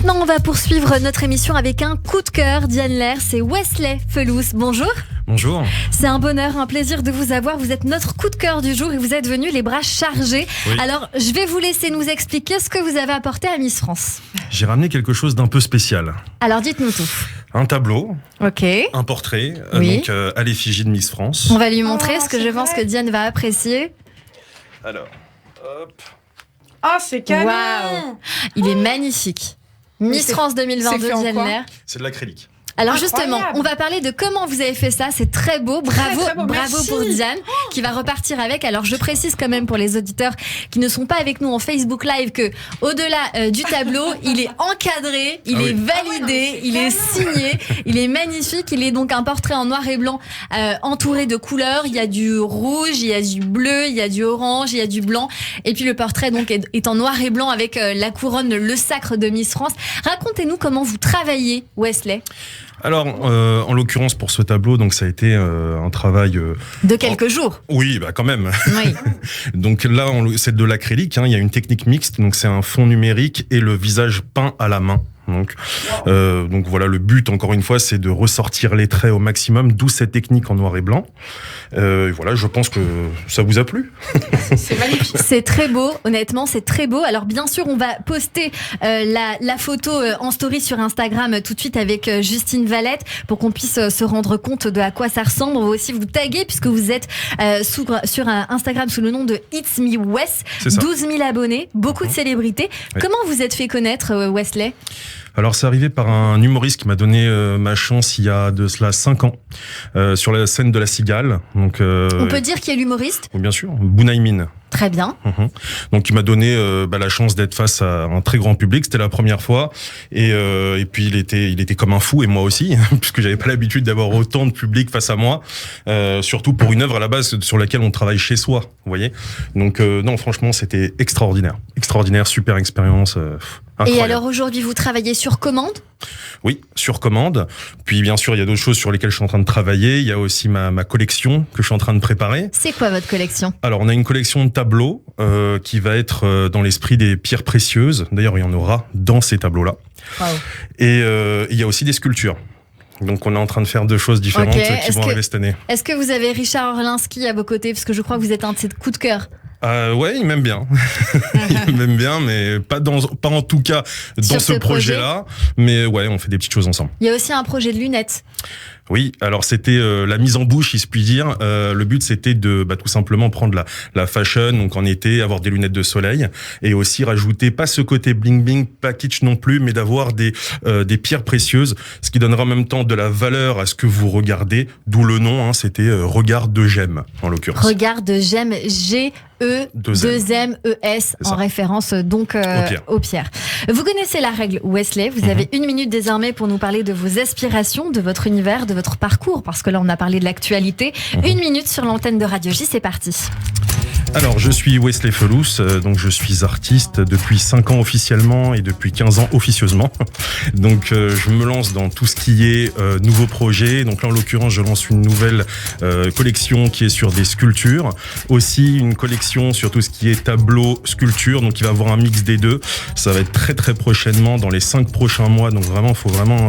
Maintenant, on va poursuivre notre émission avec un coup de cœur. Diane Lair, c'est Wesley Felous. Bonjour. Bonjour. C'est un bonheur, un plaisir de vous avoir. Vous êtes notre coup de cœur du jour et vous êtes venu les bras chargés. Oui. Alors, je vais vous laisser nous expliquer ce que vous avez apporté à Miss France. J'ai ramené quelque chose d'un peu spécial. Alors, dites-nous tout. Un tableau, un portrait, oui. donc à l'effigie de Miss France. On va lui montrer ce que je pense que Diane va apprécier. Alors, hop. Ah, c'est canon. Waouh. Il est magnifique. Miss France 2022, Diane Lair. C'est de l'acrylique. Alors Incroyable. justement, on va parler de comment vous avez fait ça. C'est très beau. Bravo, très beau, bravo merci. pour Diane qui va repartir avec. Alors je précise quand même pour les auditeurs qui ne sont pas avec nous en Facebook Live que au-delà du tableau, il est encadré, il est validé, il est signé, il est magnifique. Il est donc un portrait en noir et blanc entouré de couleurs. Il y a du rouge, il y a du bleu, il y a du orange, il y a du blanc. Et puis le portrait donc est en noir et blanc avec la couronne, le sacre de Miss France. Racontez-nous comment vous travaillez, Wesley. Alors, en l'occurrence pour ce tableau, donc ça a été un travail de quelques jours. Oui, bah quand même. Oui. Donc là, c'est de l'acrylique. Il y a une technique mixte, donc c'est un fond numérique et le visage peint à la main. Donc voilà, le but encore une fois, c'est de ressortir les traits au maximum, d'où cette technique en noir et blanc. Voilà, je pense que ça vous a plu. C'est magnifique. C'est très beau, honnêtement, c'est très beau. Alors bien sûr, on va poster la photo en story sur Instagram tout de suite avec Justine Valette pour qu'on puisse se rendre compte de à quoi ça ressemble. On va aussi vous taguer puisque vous êtes sur Instagram sous le nom de It's Me Wes. 12 000 abonnés, beaucoup de célébrités. Oui. Comment vous êtes fait connaître, Wesley ? Alors c'est arrivé par un humoriste qui m'a donné ma chance il y a de cela 5 ans sur la scène de la Cigale. Donc, on peut dire qui est l'humoriste ? Oui, bien sûr, Bounaïmin. Très bien. Donc il m'a donné la chance d'être face à un très grand public, c'était la première fois et puis il était comme un fou et moi aussi puisque j'avais pas l'habitude d'avoir autant de public face à moi, surtout pour une œuvre à la base sur laquelle on travaille chez soi, vous voyez. Donc non, franchement c'était extraordinaire, super expérience. Incroyable. Et alors aujourd'hui vous travaillez sur commande ? Oui, sur commande. Puis bien sûr, il y a d'autres choses sur lesquelles je suis en train de travailler. Il y a aussi ma collection que je suis en train de préparer. C'est quoi votre collection ? Alors, on a une collection de tableaux qui va être dans l'esprit des pierres précieuses. D'ailleurs, il y en aura dans ces tableaux-là. Wow. Et il y a aussi des sculptures. Donc, on est en train de faire 2 choses différentes qui vont arriver cette année. Est-ce que vous avez Richard Orlinski à vos côtés ? Parce que je crois que vous êtes un de ses coups de cœur. Ouais, il m'aime bien. Il m'aime bien, mais pas en tout cas dans ce projet-là. Mais ouais, on fait des petites choses ensemble. Il y a aussi un projet de lunettes. Oui, alors c'était la mise en bouche, si je puis dire. Le but c'était de tout simplement prendre la fashion, donc en été, avoir des lunettes de soleil et aussi rajouter pas ce côté bling bling, pas kitsch non plus, mais d'avoir des pierres précieuses, ce qui donnera en même temps de la valeur à ce que vous regardez, d'où le nom, c'était Regard de Gemme en l'occurrence. Regard de Gemme, G-E-2-M-E-S en référence donc au Pierre. Vous connaissez la règle, Wesley, vous avez 1 minute désormais pour nous parler de vos aspirations, de votre univers, de votre parcours, parce que là on a parlé de l'actualité. 1 minute sur l'antenne de Radio J, c'est parti. Alors, je suis Wesley Felous, donc je suis artiste depuis 5 ans officiellement et depuis 15 ans officieusement. Donc, je me lance dans tout ce qui est nouveaux projets. Donc là, en l'occurrence, je lance une nouvelle collection qui est sur des sculptures. Aussi, une collection sur tout ce qui est tableau, sculpture. Donc, il va y avoir un mix des deux. Ça va être très, très prochainement, dans les 5 prochains mois. Donc, vraiment, il faut vraiment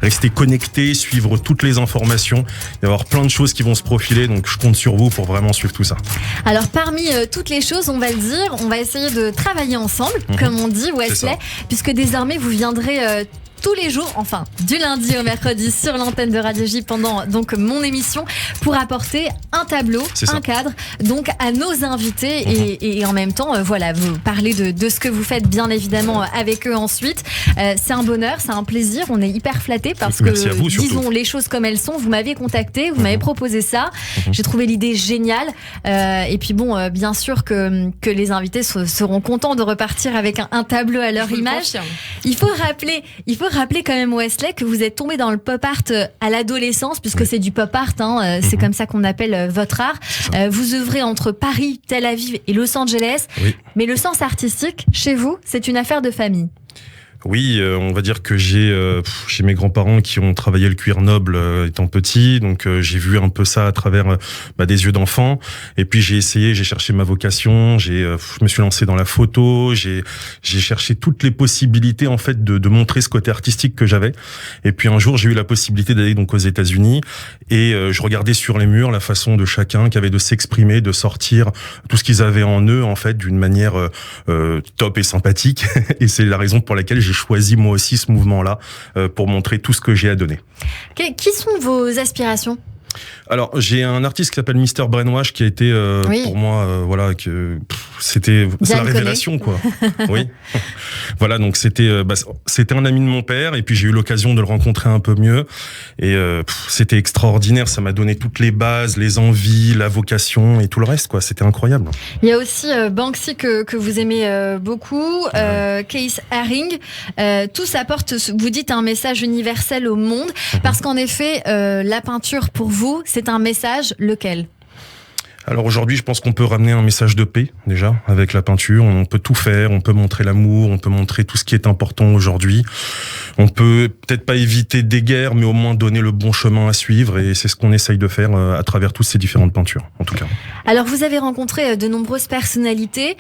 rester connecté, suivre toutes les informations. Il va y avoir plein de choses qui vont se profiler. Donc, je compte sur vous pour vraiment suivre tout ça. Alors, parmi toutes les choses, on va le dire, on va essayer de travailler ensemble, comme on dit, Wesley, puisque désormais vous viendrez tous les jours, enfin du lundi au mercredi sur l'antenne de Radio J pendant donc mon émission pour apporter un tableau, un cadre donc à nos invités et en même temps voilà, vous parler de ce que vous faites bien évidemment avec eux ensuite. C'est un bonheur, c'est un plaisir, on est hyper flattés parce que vous, disons les choses comme elles sont, vous m'avez contacté, vous m'avez proposé ça, j'ai trouvé l'idée géniale et puis bon bien sûr que les invités seront contents de repartir avec un tableau à leur image. Il faut rappeler quand même, Wesley, que vous êtes tombé dans le pop art à l'adolescence, puisque c'est du pop art, c'est comme ça qu'on appelle votre art. Vous œuvrez entre Paris, Tel Aviv et Los Angeles, mais le sens artistique, chez vous, c'est une affaire de famille. Oui, on va dire que j'ai mes grands-parents qui ont travaillé le cuir noble étant petit, donc j'ai vu un peu ça à travers des yeux d'enfant. Et puis j'ai cherché ma vocation, je me suis lancé dans la photo, j'ai cherché toutes les possibilités en fait de montrer ce côté artistique que j'avais. Et puis un jour j'ai eu la possibilité d'aller donc aux États-Unis et je regardais sur les murs la façon de chacun qui avait de s'exprimer, de sortir tout ce qu'ils avaient en eux en fait d'une manière top et sympathique. Et c'est la raison pour laquelle j'ai choisi moi aussi ce mouvement-là pour montrer tout ce que j'ai à donner. Qui sont vos aspirations ? Alors, j'ai un artiste qui s'appelle Mr. Brainwash qui a été pour moi c'est la révélation quoi. Oui. Voilà, donc c'était un ami de mon père et puis j'ai eu l'occasion de le rencontrer un peu mieux et c'était extraordinaire, ça m'a donné toutes les bases, les envies, la vocation et tout le reste quoi, c'était incroyable. Il y a aussi Banksy que vous aimez beaucoup, Keith Haring, tous apportent, vous dites, un message universel au monde parce qu'en effet la peinture pour vous, c'est un message, lequel ? Alors aujourd'hui, je pense qu'on peut ramener un message de paix, déjà, avec la peinture. On peut tout faire, on peut montrer l'amour, on peut montrer tout ce qui est important aujourd'hui. On peut peut-être pas éviter des guerres, mais au moins donner le bon chemin à suivre. Et c'est ce qu'on essaye de faire à travers toutes ces différentes peintures, en tout cas. Alors, vous avez rencontré de nombreuses personnalités.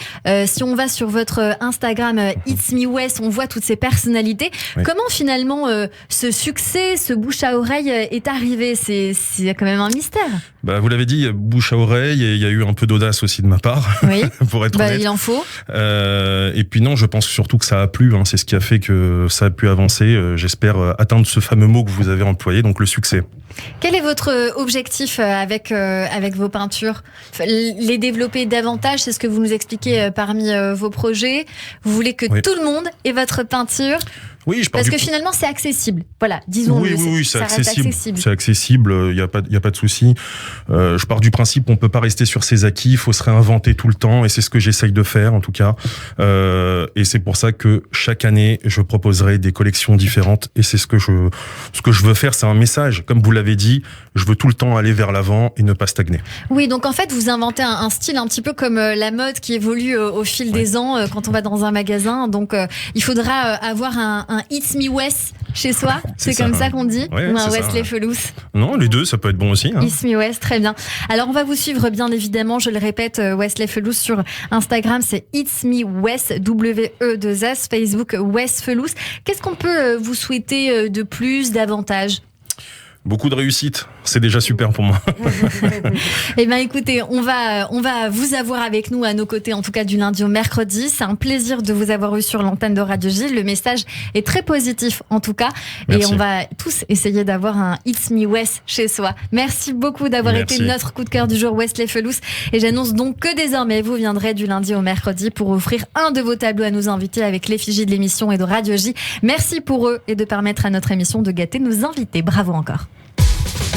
Si on va sur votre Instagram, It's Me Wes, on voit toutes ces personnalités. Oui. Comment finalement ce succès, ce bouche à oreille est arrivé ? C'est quand même un mystère. Vous l'avez dit, bouche à oreille, et il y a eu un peu d'audace aussi de ma part, oui. pour être honnête. Il en faut. Et puis non, je pense surtout que ça a plu, c'est ce qui a fait que ça a pu avancer. J'espère atteindre ce fameux mot que vous avez employé, donc le succès. Quel est votre objectif avec vos peintures ? Les développer davantage, c'est ce que vous nous expliquez parmi vos projets. Vous voulez que tout le monde ait votre peinture ? Oui, parce que finalement c'est accessible. Voilà, disons-le. Oui, c'est accessible. C'est accessible. Il y a pas de souci. Je pars du principe qu'on peut pas rester sur ses acquis. Il faut se réinventer tout le temps, et c'est ce que j'essaye de faire en tout cas. Et c'est pour ça que chaque année je proposerai des collections différentes. Et c'est ce que je veux faire. C'est un message. Comme vous l'avez dit, je veux tout le temps aller vers l'avant et ne pas stagner. Oui, donc en fait vous inventez un style un petit peu comme la mode qui évolue au fil des ans quand on va dans un magasin. Donc il faudra avoir un It's Me Wes chez soi, c'est comme ça qu'on dit, ou un Wesley Felous. Non, les deux, ça peut être bon aussi. It's Me Wes, très bien. Alors on va vous suivre bien évidemment, je le répète, Wesley Felous sur Instagram, c'est It's Me Wes, W-E-2-S, Facebook Wes Felous. Qu'est-ce qu'on peut vous souhaiter de plus, davantage ? Beaucoup de réussite, c'est déjà super pour moi. Eh bien écoutez, on va vous avoir avec nous à nos côtés, en tout cas du lundi au mercredi. C'est un plaisir de vous avoir eu sur l'antenne de Radio J. Le message est très positif en tout cas. Merci. Et on va tous essayer d'avoir un It's Me Wes chez soi. Merci beaucoup d'avoir été notre coup de cœur du jour, Wesley Felous. Et j'annonce donc que désormais vous viendrez du lundi au mercredi pour offrir un de vos tableaux à nos invités avec l'effigie de l'émission et de Radio J. Merci pour eux et de permettre à notre émission de gâter nos invités. Bravo encore.